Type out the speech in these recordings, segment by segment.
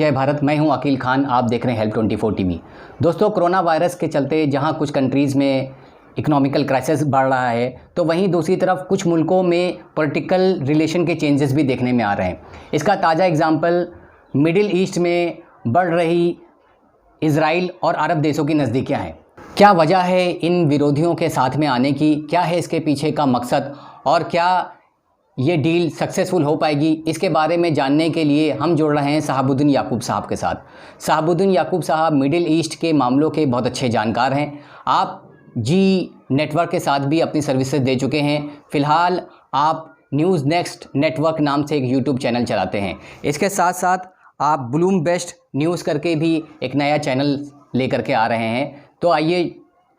जय भारत। मैं हूं अकील खान, आप देख रहे हैं हेल्प 24 टीवी। दोस्तों, कोरोना वायरस के चलते जहां कुछ कंट्रीज़ में इकोनॉमिकल क्राइसिस बढ़ रहा है, तो वहीं दूसरी तरफ कुछ मुल्कों में पॉलिटिकल रिलेशन के चेंजेस भी देखने में आ रहे हैं। इसका ताज़ा एग्जांपल मिडिल ईस्ट में बढ़ रही इज़राइल और अरब देशों की नज़दीकियाँ हैं। क्या वजह है इन विरोधियों के साथ में आने की, क्या है इसके पीछे का मकसद और क्या ये डील सक्सेसफुल हो पाएगी, इसके बारे में जानने के लिए हम जुड़ रहे हैं शहाबुद्दीन याकूब साहब के साथ। शहाबुद्दीन याकूब साहब मिडिल ईस्ट के मामलों के बहुत अच्छे जानकार हैं। आप जी नेटवर्क के साथ भी अपनी सर्विसेज दे चुके हैं। फ़िलहाल आप न्यूज़ नेक्स्ट नेटवर्क नाम से एक यूट्यूब चैनल चलाते हैं। इसके साथ साथ आप ब्लूम बेस्ट न्यूज़ करके भी एक नया चैनल लेकर के आ रहे हैं। तो आइए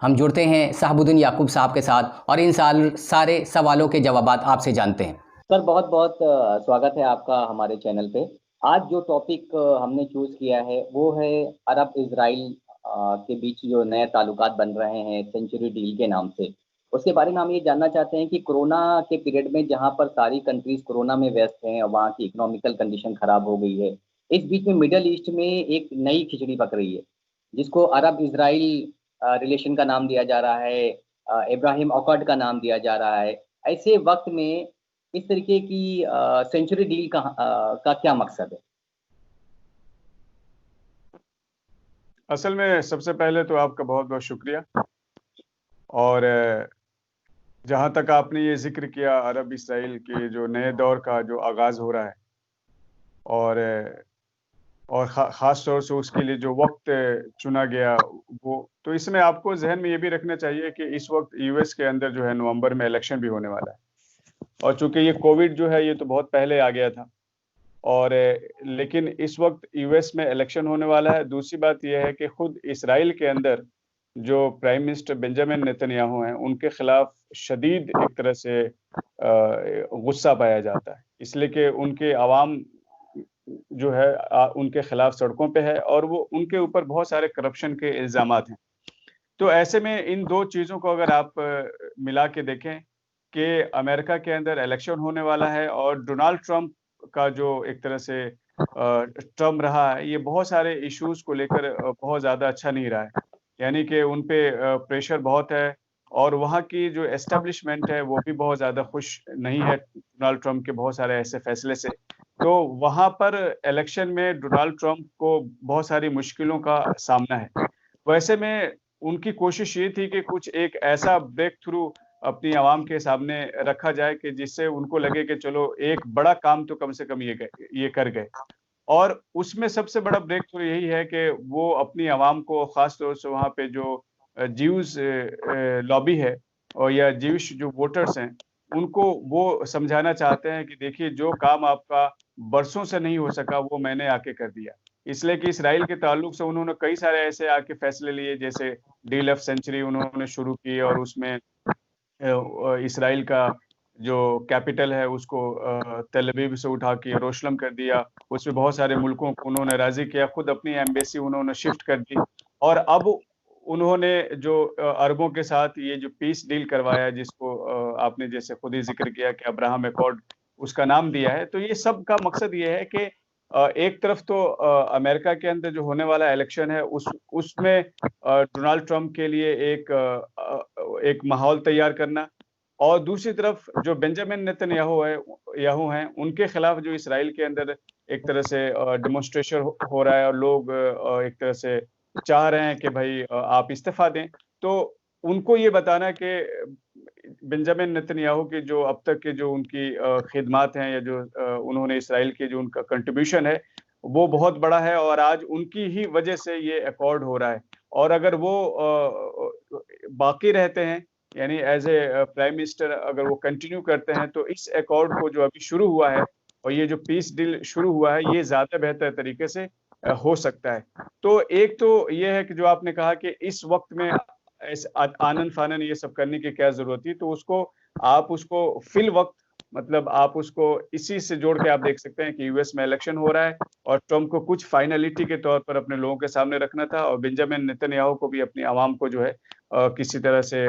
हम जुड़ते हैं शहाबुद्दीन याकूब साहब के साथ और इन सारे सवालों के जवाबात आपसे जानते हैं। सर, बहुत बहुत स्वागत है आपका हमारे चैनल पे। आज जो टॉपिक हमने चूज़ किया है वो है अरब इजराइल के बीच जो नए ताल्लुकात बन रहे हैं सेंचुरी डील के नाम से। उसके बारे में हम ये जानना चाहते हैं कि कोरोना के पीरियड में जहाँ पर सारी कंट्रीज कोरोना में व्यस्त हैं और वहाँ की इकोनॉमिकल कंडीशन ख़राब हो गई है, इस बीच में मिडल ईस्ट में एक नई खिचड़ी पक रही है जिसको अरब इजराइल रिलेशन का नाम दिया जा रहा है, इब्राहिम अकॉर्ड का नाम दिया जा रहा है। ऐसे वक्त में इस तरीके की सेंचुरी डील का क्या मकसद है? असल में सबसे पहले तो आपका बहुत बहुत शुक्रिया। और जहाँ तक आपने ये जिक्र किया अरब इसराइल के जो नए दौर का जो आगाज़ हो रहा है और ख़ास तौर से उसके लिए जो वक्त चुना गया, वो तो इसमें आपको जहन में ये भी रखना चाहिए कि इस वक्त यूएस के अंदर जो है नवंबर में इलेक्शन भी होने वाला है। और चूंकि ये कोविड जो है ये तो बहुत पहले आ गया था, और लेकिन इस वक्त यूएस में इलेक्शन होने वाला है। दूसरी बात यह है कि खुद इसराइल के अंदर जो प्राइम मिनिस्टर बेंजामिन नेतन्याहू हैं, उनके खिलाफ शदीद एक तरह से गुस्सा पाया जाता है, इसलिए कि उनके अवाम जो है उनके खिलाफ सड़कों पे है और वो उनके ऊपर बहुत सारे करप्शन के इल्ज़ामात हैं। तो ऐसे में इन दो चीज़ों को अगर आप मिला के देखें कि अमेरिका के अंदर इलेक्शन होने वाला है और डोनाल्ड ट्रंप का जो एक तरह से टर्म रहा है, ये बहुत सारे इश्यूज को लेकर बहुत ज़्यादा अच्छा नहीं रहा है। यानी कि उन पे प्रेशर बहुत है और वहाँ की जो एस्टेब्लिशमेंट है वो भी बहुत ज़्यादा खुश नहीं है डोनाल्ड ट्रंप के बहुत सारे ऐसे फैसले से। तो वहाँ पर इलेक्शन में डोनाल्ड ट्रंप को बहुत सारी मुश्किलों का सामना है। वैसे में उनकी कोशिश ये थी कि कुछ एक ऐसा ब्रेक थ्रू अपनी आवाम के सामने रखा जाए कि जिससे उनको लगे कि चलो एक बड़ा काम तो कम से कम ये कर गए। और उसमें सबसे बड़ा ब्रेक थ्रू यही है कि वो अपनी आवाम को, खास तौर से वहाँ पे जो ज्यूज लॉबी है और या ज्यूश जो वोटर्स हैं, उनको वो समझाना चाहते हैं कि देखिए, जो काम आपका बरसों से नहीं हो सका वो मैंने आके कर दिया। इसलिए कि इसराइल के ताल्लुक से उन्होंने कई सारे ऐसे आके फैसले लिए, जैसे डील ऑफ सेंचुरी उन्होंने शुरू की और उसमें इसराइल का जो कैपिटल है उसको तेल अवीव से उठा के यरूशलेम कर दिया। उसमें बहुत सारे मुल्कों को उन्होंने राजी किया, खुद अपनी एम्बेसी उन्होंने शिफ्ट कर दी। और अब उन्होंने जो अरबों के साथ ये जो पीस डील करवाया, जिसको आपने जैसे खुद ही जिक्र किया कि अब्राहम एकॉर्ड उसका नाम दिया है, तो ये सब का मकसद ये है कि एक तरफ तो अमेरिका के अंदर जो होने वाला इलेक्शन है उसमें डोनाल्ड ट्रंप के लिए एक माहौल तैयार करना, और दूसरी तरफ जो बेंजामिन नेतन्याहू हैं उनके खिलाफ जो इसराइल के अंदर एक तरह से डेमोन्स्ट्रेशन हो रहा है और लोग एक तरह से चाह रहे हैं कि भाई आप इस्तीफा दें। तो उनको ये बताना कि बेंजामिन नेतन्याहू की जो अब तक के जो उनकी खिदमात हैं या जो उन्होंने इसराइल के जो उनका कंट्रीब्यूशन है वो बहुत बड़ा है और आज उनकी ही वजह से ये अकॉर्ड हो रहा है। और अगर वो बाकी रहते हैं, यानी एज ए प्राइम मिनिस्टर अगर वो कंटिन्यू करते हैं, तो इस अकॉर्ड को जो अभी शुरू हुआ है और ये जो पीस डील शुरू हुआ है, ये ज़्यादा बेहतर तरीके से हो सकता है। तो एक तो ये है कि जो आपने कहा कि इस वक्त में आनन फानन ये सब करने की क्या जरूरत थी, तो आप उसको फिल वक्त, मतलब आप उसको इसी से जोड़ के आप देख सकते हैं कि यूएस में इलेक्शन हो रहा है और ट्रम्प को कुछ फाइनलिटी के तौर पर अपने लोगों के सामने रखना था और बेंजामिन नेतन्याहू को भी अपनी आवाम को जो है किसी तरह से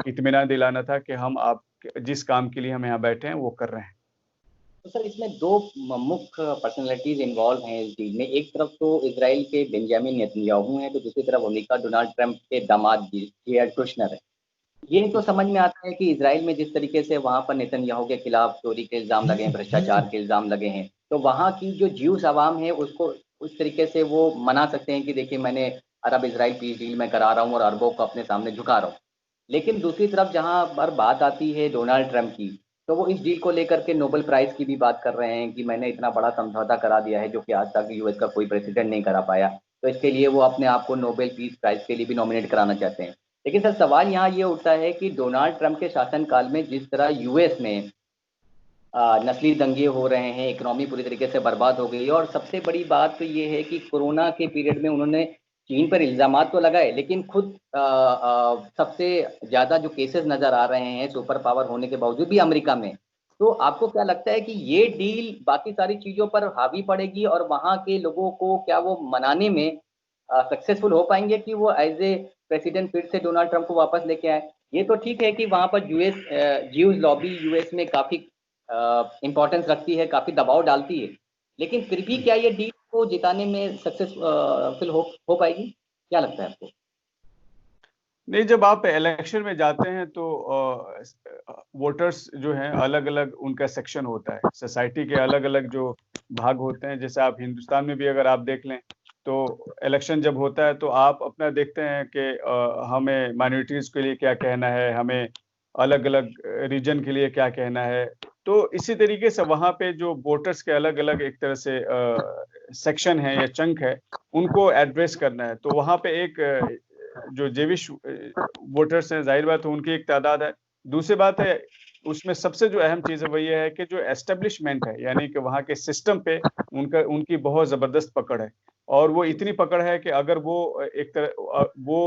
इत्मीनान दिलाना था कि हम आप जिस काम के लिए हम यहाँ बैठे हैं वो कर रहे हैं। तो सर इसमें दो मुख्य पर्सनैलिटीज इन्वॉल्व हैं इस डील में। एक तरफ तो इसराइल के बेंजामिन नेतन्याहू हैं, तो दूसरी तरफ अमेरिका डोनाल्ड ट्रंप के दामाद जेरेड कुशनर है। ये तो समझ में आता है कि इसराइल में जिस तरीके से वहाँ पर नेतन्याहू के खिलाफ चोरी के इल्ज़ाम लगे हैं, भ्रष्टाचार के इल्ज़ाम लगे हैं, तो वहाँ की जो ज्यूस आवाम है उसको उस तरीके से वो मना सकते हैं कि देखिए मैंने अरब इसराइल पीस डील में करा रहा हूँ और अरबों को अपने सामने झुका रहा हूँ। लेकिन दूसरी तरफ जहाँ पर बात आती है डोनाल्ड ट्रंप की, तो वो इस डील को लेकर के नोबेल प्राइज़ की भी बात कर रहे हैं कि मैंने इतना बड़ा समझौता करा दिया है जो कि आज तक यूएस का कोई प्रेसिडेंट नहीं करा पाया। तो इसके लिए वो अपने आप को नोबेल पीस प्राइज़ के लिए भी नॉमिनेट कराना चाहते हैं। लेकिन सर सवाल यहाँ ये उठता है कि डोनाल्ड ट्रंप के शासनकाल में जिस तरह यूएस में नस्ली दंगे हो रहे हैं, इकोनॉमी पूरी तरीके से बर्बाद हो गई है, और सबसे बड़ी बात तो ये है कि कोरोना के पीरियड में उन्होंने चीन पर इल्ज़ामात तो लगाए, लेकिन खुद सबसे ज़्यादा जो केसेस नज़र आ रहे हैं सुपर पावर होने के बावजूद भी अमेरिका में। तो आपको क्या लगता है कि ये डील बाकी सारी चीज़ों पर हावी पड़ेगी और वहाँ के लोगों को क्या वो मनाने में सक्सेसफुल हो पाएंगे कि वो एज ए प्रेसिडेंट फिर से डोनाल्ड ट्रंप को वापस लेके आए? ये तो ठीक है कि वहाँ पर ज्यूज लॉबी यूएस में काफ़ी इम्पोर्टेंस रखती है, काफ़ी दबाव डालती है, लेकिन फिर भी क्या ये डील को जिताने में सक्सेसफुल हो पाएगी? क्या लगता है आपको? नहीं, जब आप इलेक्शन में जाते हैं तो वोटर्स जो हैं अलग अलग उनका सेक्शन होता है, सोसाइटी के अलग अलग जो भाग होते हैं। जैसे आप हिंदुस्तान में भी अगर आप देख लें तो इलेक्शन जब होता है तो आप अपना देखते हैं कि हमें माइनॉरिटीज़ के लिए क्या कहना है, हमें अलग अलग रीजन के लिए क्या कहना है। तो इसी तरीके से वहाँ पे जो वोटर्स के अलग अलग एक तरह से सेक्शन है या चंक है, उनको एड्रेस करना है। तो वहाँ पे एक जो जेविश वोटर्स हैं, जाहिर बात है उनकी एक तादाद है। दूसरी बात है, उसमें सबसे जो अहम चीज़ है वो ये है कि जो एस्टेब्लिशमेंट है, यानी कि वहाँ के सिस्टम पे उनकी बहुत ज़बरदस्त पकड़ है। और वो इतनी पकड़ है कि अगर वो एक तरह वो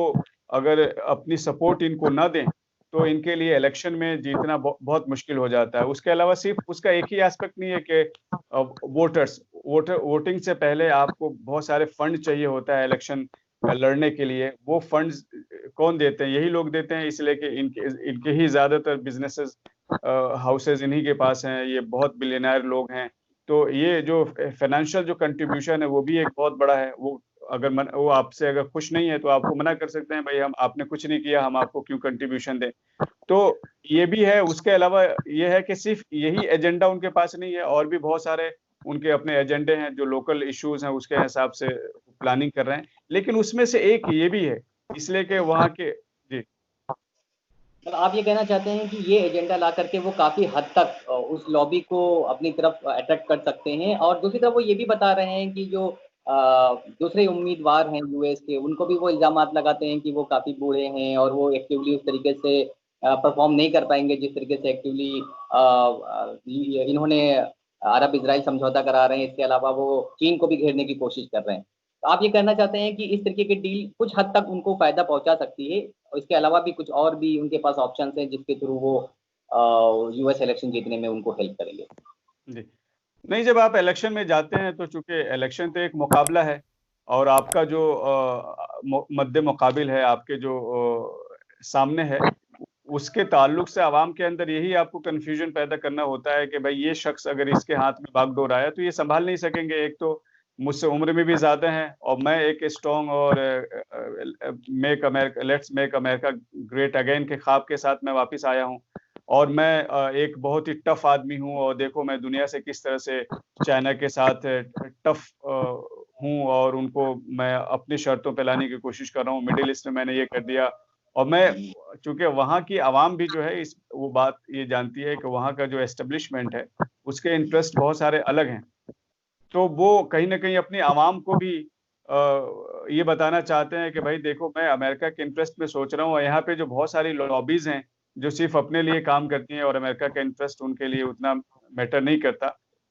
अगर अपनी सपोर्ट इनको ना दें, तो इनके लिए इलेक्शन में जीतना बहुत मुश्किल हो जाता है। उसके अलावा सिर्फ उसका एक ही एस्पेक्ट नहीं है कि वोटिंग से पहले आपको बहुत सारे फंड चाहिए होता है इलेक्शन लड़ने के लिए। वो फंड्स कौन देते हैं? यही लोग देते हैं, इसलिए कि इनके ही ज़्यादातर बिजनेसेस हाउसेज इन्हीं के पास हैं। ये बहुत बिलियनर लोग हैं। तो ये जो फाइनेंशियल जो कंट्रीब्यूशन है वो भी एक बहुत बड़ा है। वो आपसे अगर खुश नहीं है तो आपको मना कर सकते हैं, भाई हम आपने कुछ नहीं किया, हम आपको क्यों कंट्रीब्यूशन दें। तो ये भी है। उसके अलावा ये है कि सिर्फ यही एजेंडा उनके पास नहीं है, और भी बहुत सारे उनके अपने एजेंडे हैं जो लोकल इश्यूज हैं, उसके हिसाब से प्लानिंग कर रहे हैं। लेकिन उसमें से एक ये भी है, इसलिए कि वहाँ के जी मतलब आप ये कहना चाहते हैं कि ये एजेंडा ला करके वो काफ़ी हद तक उस लॉबी को अपनी तरफ अट्रैक्ट कर सकते हैं, और दूसरी तरफ वो ये भी बता रहे हैं कि जो दूसरे उम्मीदवार हैं यूएस के, उनको भी वो इल्ज़ामात लगाते हैं कि वो काफ़ी बूढ़े हैं और वो एक्टिवली उस तरीके से परफॉर्म नहीं कर पाएंगे जिस तरीके से एक्टिवली इन्होंने अरब इसराइल समझौता करा रहे हैं। इसके अलावा वो चीन को भी घेरने की कोशिश कर रहे हैं। तो आप ये कहना चाहते हैं कि इस तरीके की डील कुछ हद तक उनको फ़ायदा पहुंचा सकती है, और इसके अलावा भी कुछ और भी उनके पास ऑप्शंस हैं जिसके थ्रू वो यूएस इलेक्शन जीतने में उनको हेल्प करेंगे? जी नहीं, जब आप इलेक्शन में जाते हैं तो चूंकि इलेक्शन तो एक मुकाबला है, और आपका जो मद्दे मुकाबिल है, आपके जो सामने है, उसके ताल्लुक से आवाम के अंदर यही आपको कन्फ्यूजन पैदा करना होता है कि भाई ये शख्स अगर इसके हाथ में बागडोर आया तो ये संभाल नहीं सकेंगे। एक तो मुझसे उम्र में भी ज़्यादा हैं, और मैं एक स्ट्रॉन्ग और let's make America great again के ख्वाब के साथ मैं वापस आया हूँ। और मैं एक बहुत ही टफ आदमी हूँ, और देखो मैं दुनिया से किस तरह से चाइना के साथ टफ हूँ, और उनको मैं अपनी शर्तों पे लाने की कोशिश कर रहा हूँ। मिडिल ईस्ट में मैंने ये कर दिया। और मैं चूंकि वहाँ की आवाम भी जो है वो बात ये जानती है कि वहाँ का जो एस्टेब्लिशमेंट है उसके इंटरेस्ट बहुत सारे अलग हैं। तो वो कहीं ना कहीं अपनी आवाम को भी ये बताना चाहते हैं कि भाई देखो मैं अमेरिका के इंटरेस्ट में सोच रहा हूँ, और यहाँ पे जो बहुत सारी लॉबीज हैं जो सिर्फ अपने लिए काम करती हैं और अमेरिका का इंटरेस्ट उनके लिए उतना मैटर नहीं करता,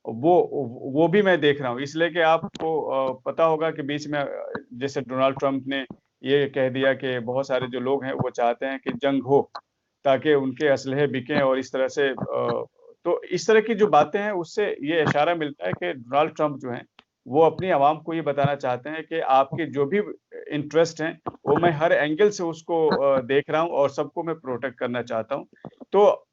वो भी मैं देख रहा हूँ। इसलिए कि आपको पता होगा कि बीच में जैसे डोनाल्ड ट्रंप ने ये कह दिया कि बहुत सारे जो लोग हैं वो चाहते हैं कि जंग हो ताकि उनके असलहे बिकें, और इस तरह से तो इस तरह की जो बातें हैं उससे ये इशारा मिलता है कि डोनाल्ड ट्रंप जो हैं वो अपनी आवाम को ये बताना चाहते हैं कि आपके जो भी इंटरेस्ट हैं वो मैं हर एंगल से उसको देख रहा हूँ, और सबको मैं प्रोटेक्ट करना चाहता हूँ। तो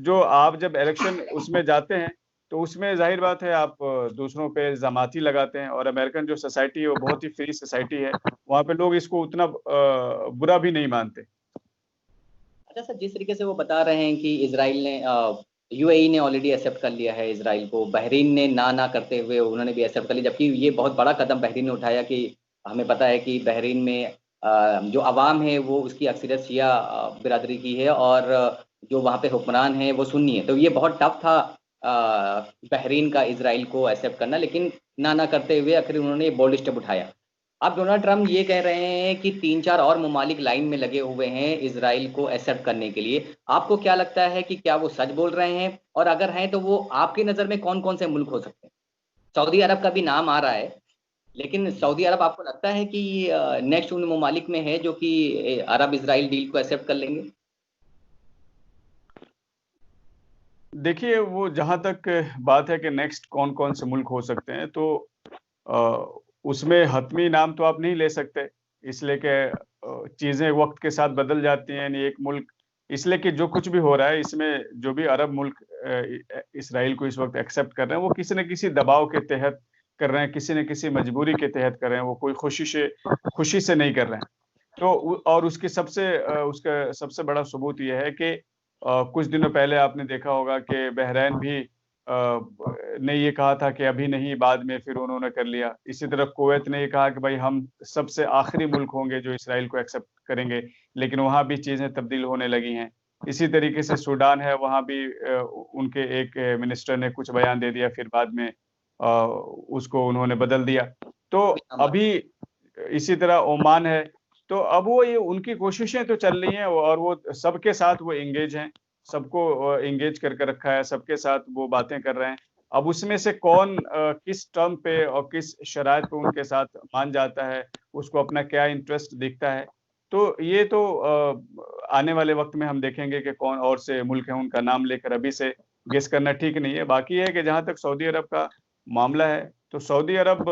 जो आप जब इलेक्शन उसमें जाते हैं तो उसमें जाहिर बात है आप दूसरों पे इल्ज़ामात ही लगाते हैं, और अमेरिकन जो सोसाइटी है वो बहुत ही फ्री सोसाइटी है, वहाँ पे लोग इसको उतना बुरा भी नहीं मानते। अच्छा सर, जिस तरीके से वो बता रहे हैं कि इजराइल ने यूएई ने ऑलरेडी एक्सेप्ट कर लिया है इजराइल को, बहरीन ने ना करते हुए उन्होंने भी एक्सेप्ट कर लिया, जबकि ये बहुत बड़ा कदम बहरीन ने उठाया कि हमें पता है कि बहरीन में जो अवाम है वो उसकी अक्सरियत शिया बिरादरी की है, और जो वहाँ पे हुक्मरान है वो सुन्नी है, तो ये बहुत टफ था बहरीन का इजराइल को एक्सेप्ट करना, लेकिन ना करते हुए आखिर उन्होंने बोल्ड स्टेप उठाया। अब डोनाल्ड ट्रम्प ये कह रहे हैं कि 3-4 और ममालिक लाइन में लगे हुए हैं इजराइल को एक्सेप्ट करने के लिए। आपको क्या लगता है कि क्या वो सच बोल रहे हैं? और अगर हैं तो वो आपकी नज़र में कौन-कौन से मुल्क हो सकते हैं? सऊदी अरब का भी नाम आ रहा है, लेकिन सऊदी अरब आपको लगता है कि नेक्स्ट उन ममालिक में है जो कि अरब इजराइल डील को एक्सेप्ट कर लेंगे? देखिए, वो जहाँ तक बात है कि नेक्स्ट कौन-कौन से मुल्क हो सकते हैं, तो उसमें हतमी नाम तो आप नहीं ले सकते, इसलिए कि चीज़ें वक़्त के साथ बदल जाती हैं। यानी एक मुल्क, इसलिए कि जो कुछ भी हो रहा है इसमें जो भी अरब मुल्क इसराइल को इस वक़्त एक्सेप्ट कर रहे हैं, वो किसी न किसी दबाव के तहत कर रहे हैं, किसी न किसी मजबूरी के तहत कर रहे हैं, वो कोई खुशी से नहीं कर रहे हैं। तो और उसकी उसका सबसे बड़ा सबूत ये है कि कुछ दिनों पहले आपने देखा होगा कि बहरैन भी ने ये कहा था कि अभी नहीं, बाद में, फिर उन्होंने कर लिया। इसी तरह कुवैत ने ये कहा कि भाई हम सबसे आखिरी मुल्क होंगे जो इसराइल को एक्सेप्ट करेंगे, लेकिन वहाँ भी चीज़ें तब्दील होने लगी हैं। इसी तरीके से सूडान है, वहाँ भी उनके एक मिनिस्टर ने कुछ बयान दे दिया, फिर बाद में उसको उन्होंने बदल दिया। तो अभी इसी तरह ओमान है, तो अब वो ये उनकी कोशिशें तो चल रही हैं, और वो सबके साथ वो एंगेज हैं, सबको एंगेज करके रखा है, सबके साथ वो बातें कर रहे हैं। अब उसमें से कौन किस टर्म पे और किस शराइत पे उनके साथ मान जाता है, उसको अपना क्या इंटरेस्ट दिखता है, तो ये तो आने वाले वक़्त में हम देखेंगे कि कौन और से मुल्क हैं, उनका नाम लेकर अभी से गेस करना ठीक नहीं है। बाकी ये है कि जहाँ तक सऊदी अरब का मामला है, तो सऊदी अरब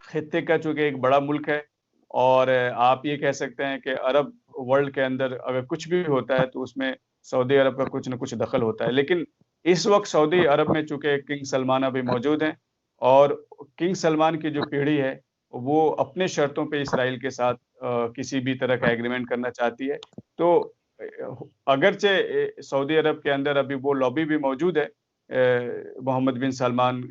खित्ते का चूँकि एक बड़ा मुल्क है, और आप ये कह सकते हैं कि अरब वर्ल्ड के अंदर अगर कुछ भी होता है तो उसमें सऊदी अरब का कुछ न कुछ दखल होता है। लेकिन इस वक़्त सऊदी अरब में चूँकि किंग सलमान अभी मौजूद हैं, और किंग सलमान की जो पीढ़ी है, वो अपने शर्तों पे इसराइल के साथ किसी भी तरह का एग्रीमेंट करना चाहती है। तो अगरचे सऊदी अरब के अंदर अभी वो लॉबी भी मौजूद है मोहम्मद बिन सलमान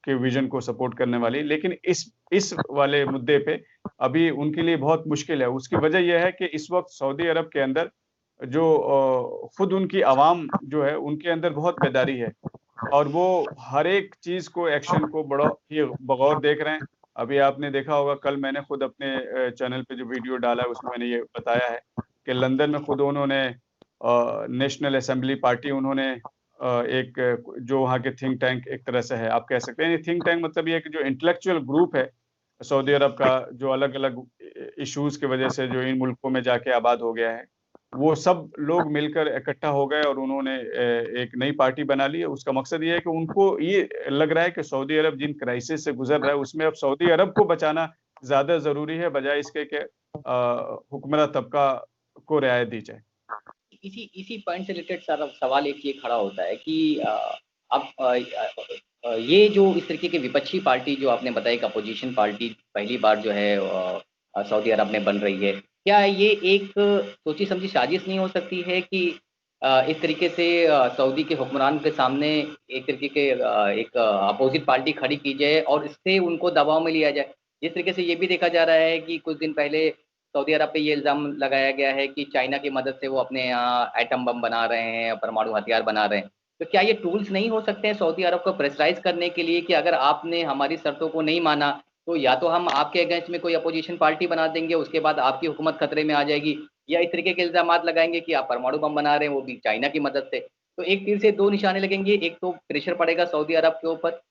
के विज़न को सपोर्ट करने वाली, लेकिन इस वाले मुद्दे पे अभी उनके लिए बहुत मुश्किल है। उसकी वजह ये है कि इस वक़्त सऊदी अरब के अंदर जो खुद उनकी आवाम जो है, उनके अंदर बहुत बेदारी है, और वो हर एक चीज़ को, एक्शन को बड़ा ही बगौर देख रहे हैं। अभी आपने देखा होगा, कल मैंने खुद अपने चैनल पे जो वीडियो डाला है उसमें मैंने ये बताया है कि लंदन में खुद उन्होंने नेशनल असेंबली पार्टी, उन्होंने एक जो वहाँ के थिंक टैंक एक तरह से है, आप कह सकते हैं। थिंक टैंक मतलब ये है कि जो इंटेलेक्चुअल ग्रुप है सऊदी अरब का, जो अलग-अलग इश्यूज़ की वजह से जो इन मुल्कों में जाके आबाद हो गया है, वो सब लोग मिलकर इकट्ठा हो गए और उन्होंने एक नई पार्टी बना ली है। उसका मकसद ये है कि उनको ये लग रहा है कि सऊदी अरब जिन क्राइसिस से गुज़र रहा है, उसमें अब सऊदी अरब को बचाना ज़्यादा ज़रूरी है, बजाए इसके कि हुक्मरान तबका को रियायत दी जाए। इसी इसी पॉइंट से रिलेटेड सर सवाल एक ये खड़ा होता है कि अब ये जो इस तरीके की विपक्षी पार्टी जो आपने बताई कि अपोजिशन पार्टी पहली बार जो है सऊदी अरब में बन रही है, क्या ये एक सोची समझी साजिश नहीं हो सकती है कि इस तरीके से सऊदी के हुक्मरान के सामने एक तरीके के एक अपोजिट पार्टी खड़ी की जाए और इससे उनको दबाव में लिया जाए? जिस तरीके से ये भी देखा जा रहा है कि कुछ दिन पहले सऊदी अरब पे ये इल्ज़ाम लगाया गया है कि चाइना की मदद से वो अपने यहाँ एटम बम बना रहे हैं, परमाणु हथियार बना रहे हैं। तो क्या ये टूल्स नहीं हो सकते हैं सऊदी अरब को प्रेशराइज़ करने के लिए कि अगर आपने हमारी शर्तों को नहीं माना, तो या तो हम आपके अगेंस्ट में कोई अपोजिशन पार्टी बना देंगे, उसके बाद आपकी हुकूमत खतरे में आ जाएगी, या इस तरीके के इल्ज़ामात लगाएँगे कि आप परमाणु बम बना रहे हैं, वो भी चाइना की मदद से। तो एक तीर से दो निशाने लगेंगे, एक तो प्रेशर पड़ेगा सऊदी अरब के ऊपर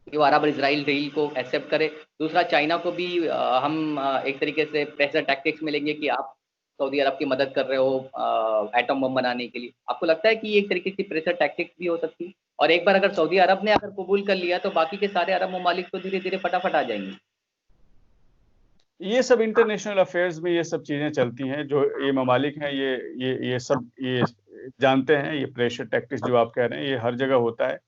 कि वो अरब और इज़राइल डील को एक्सेप्ट करे। दूसरा, चाइना को भी हम एक तरीके से प्रेशर टैक्टिक्स मिलेंगे कि आप सऊदी अरब की मदद कर रहे हो एटम बम बनाने के लिए। आपको लगता है कि ये एक तरीके की प्रेशर टैक्टिक्स भी हो सकती है? और एक बार अगर सऊदी अरब ने अगर कबूल कर लिया, तो बाकी के सारे अरब ममालिक तो धीरे-धीरे फटाफट आ जाएँगे। ये सब इंटरनेशनल अफेयर्स में ये सब चीज़ें चलती हैं, जो ये ममालिक हैं, ये सब ये जानते हैं, ये प्रेशर टैक्टिक्स जो आप कह रहे हैं, ये हर जगह होता है।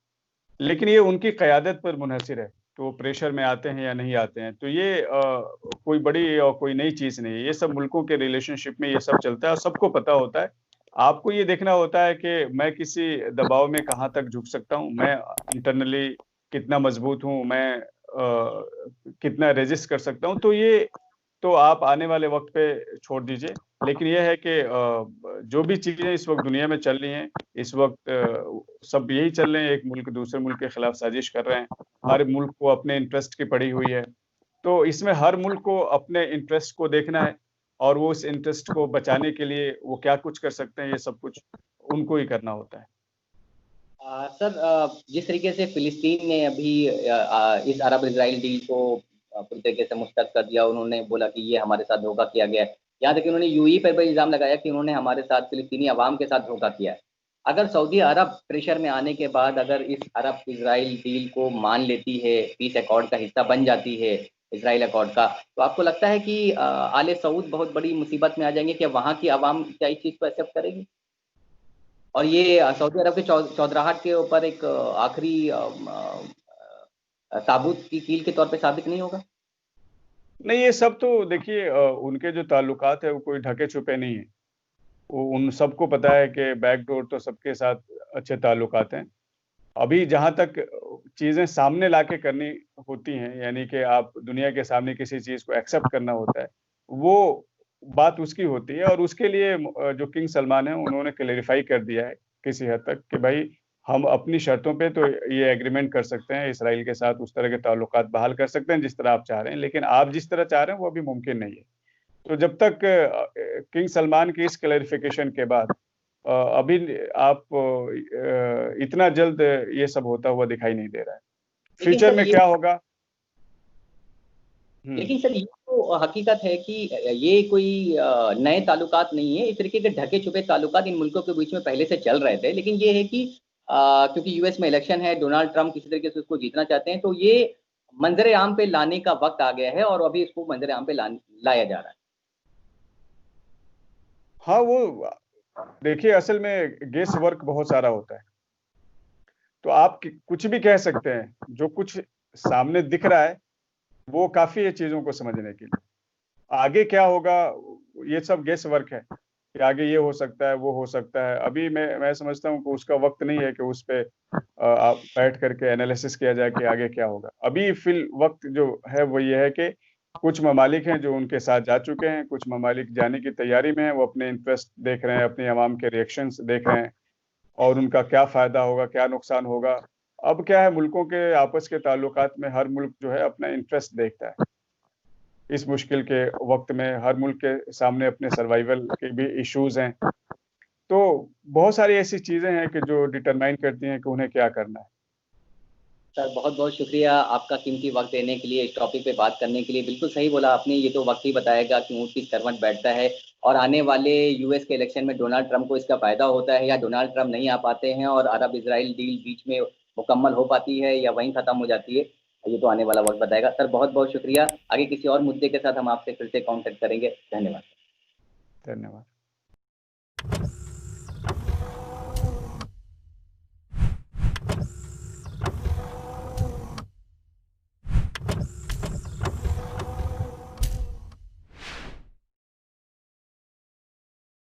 लेकिन ये उनकी क़यादत पर मुनहसिर है, तो वो प्रेशर में आते हैं या नहीं आते हैं। तो ये कोई बड़ी और कोई नई चीज़ नहीं है, ये सब मुल्कों के रिलेशनशिप में ये सब चलता है और सबको पता होता है। आपको ये देखना होता है कि मैं किसी दबाव में कहाँ तक झुक सकता हूँ, मैं इंटरनली कितना मज़बूत हूँ, मैं कितना रेज़िस्ट कर सकता हूँ। तो ये तो आप आने वाले वक़्त पे छोड़ दीजिए। लेकिन ये है कि जो भी चीज़ें इस वक़्त दुनिया में चल रही हैं, इस वक़्त सब यही चल रहे हैं, एक मुल्क दूसरे मुल्क के खिलाफ साजिश कर रहे हैं। हर मुल्क को अपने इंटरेस्ट की पड़ी हुई है। तो इसमें हर मुल्क को अपने इंटरेस्ट को देखना है और वो उस इंटरेस्ट को बचाने के लिए वो क्या कुछ कर सकते हैं, ये सब कुछ उनको ही करना होता है। सर, जिस तरीके से फ़िलिस्तीन ने अभी इस अरब-इज़राइल डील को पूरी तरीके से मुस्तरद कर दिया, उन्होंने बोला कि ये हमारे साथ धोखा किया गया है। यहाँ तक कि उन्होंने यूएई पर भी इल्ज़ाम लगाया कि उन्होंने हमारे साथ फ़िलिस्तीनी अवाम के साथ धोखा किया है। अगर सऊदी अरब प्रेशर में आने के बाद अगर इस अरब-इज़राइल डील को मान लेती है, पीस अकॉर्ड का हिस्सा बन जाती है, इज़राइल अकॉर्ड का, तो आपको लगता है कि आले सऊद बहुत बड़ी मुसीबत में आ जाएँगे? क्या वहाँ की अवाम क्या इस चीज़ को एक्सेप्ट करेगी? और ये सऊदी अरब के चौधराहट के ऊपर एक आखिरी ताबूत की कील के तौर पे साबित नहीं होगा? नहीं, ये सब तो देखिए उनके जो ताल्लुकात है वो कोई ढके-छुपे नहीं हैं। वो उन सबको पता है कि बैकडोर तो सबके साथ अच्छे ताल्लुकात हैं। अभी जहाँ तक चीज़ें सामने लाके करनी होती हैं, यानी कि आप दुनिया के सामने किसी चीज़ को एक्सेप्ट करना होता है, वो बात उसकी होती है और उसके लिए जो किंग सलमान हैं, उन्होंने क्लैरिफ़ाई कर दिया है किसी हद तक कि भाई हम अपनी शर्तों पे तो ये एग्रीमेंट कर सकते हैं, इसराइल के साथ उस तरह के ताल्लुकात बहाल कर सकते हैं जिस तरह आप चाह रहे हैं, लेकिन आप जिस तरह चाह रहे हैं वो अभी मुमकिन नहीं है। तो जब तक किंग सलमान की इस क्लैरिफ़िकेशन के बाद अभी आप इतना जल्द ये सब होता हुआ दिखाई नहीं दे रहा है। लेकिन फ्यूचर सर में ये क्या होगा? हुँ। लेकिन सर ये तो हकीकत है कि ये कोई नए ताल्लुकात नहीं है। इस तरीके के ढके-छुपे ताल्लुकात इन मुल्कों के बीच में पहले से चल रहे थे। लेकिन ये है कि क्योंकि यूएस में इलेक्शन है, डोनाल्ड ट्रम्प किसी तरीके से उसको जीतना चाहते हैं, तो ये मंज़र-ए-आम पे लाने का वक़्त आ गया है और अभी इसको मंज़र-ए-आम पे लाया जा रहा है। हाँ, वो देखिए असल में गेस वर्क बहुत सारा होता है। तो आप क कुछ भी कह सकते हैं, जो कुछ सामने दिख रहा है, वो काफ़ी है चीज़ों को समझने के लिए। आगे क्या होगा, ये सब गेस वर्क है, कि आगे ये हो सकता है, वो हो सकता है। अभी मैं समझता हूँ कि उसका वक़्त नहीं है कि उस पे आप बैठ कर के एनालिसिस किया जाए कि आगे क्या होगा। अभी फ़िल वक़्त जो है वो ये है कि कुछ ममालिक हैं जो उनके साथ जा चुके हैं, कुछ ममालिक जाने की तैयारी में हैं, वो अपने इंटरेस्ट देख रहे हैं, अपनी अवाम के रिएक्शंस देख रहे हैं और उनका क्या फ़ायदा होगा, क्या नुकसान होगा। अब क्या है, मुल्कों के आपस के ताल्लुकात में हर मुल्क जो है अपना इंटरेस्ट देखता है। इस मुश्किल के वक़्त में हर मुल्क के सामने अपने सर्वाइवल के भी इश्यूज़ हैं। तो बहुत सारी ऐसी चीज़ें हैं कि जो डिटरमाइन करती हैं कि उन्हें क्या करना है। सर, बहुत-बहुत शुक्रिया आपका कीमती वक़्त देने के लिए, इस टॉपिक पे बात करने के लिए। बिल्कुल सही बोला आपने, ये तो वक़्त ही बताएगा कि ऊँट किस करवट बैठता है और आने वाले यूएस के इलेक्शन में डोनाल्ड ट्रम्प को इसका फ़ायदा होता है या डोनाल्ड ट्रम्प नहीं आ पाते हैं और अरब-इज़राइल डील बीच में मुकम्मल हो पाती है या वहीं ख़त्म हो जाती है, ये तो आने वाला वक़्त बताएगा। सर, बहुत-बहुत शुक्रिया। आगे किसी और मुद्दे के साथ हम आपसे फिर से कॉन्टैक्ट करेंगे। धन्यवाद। धन्यवाद।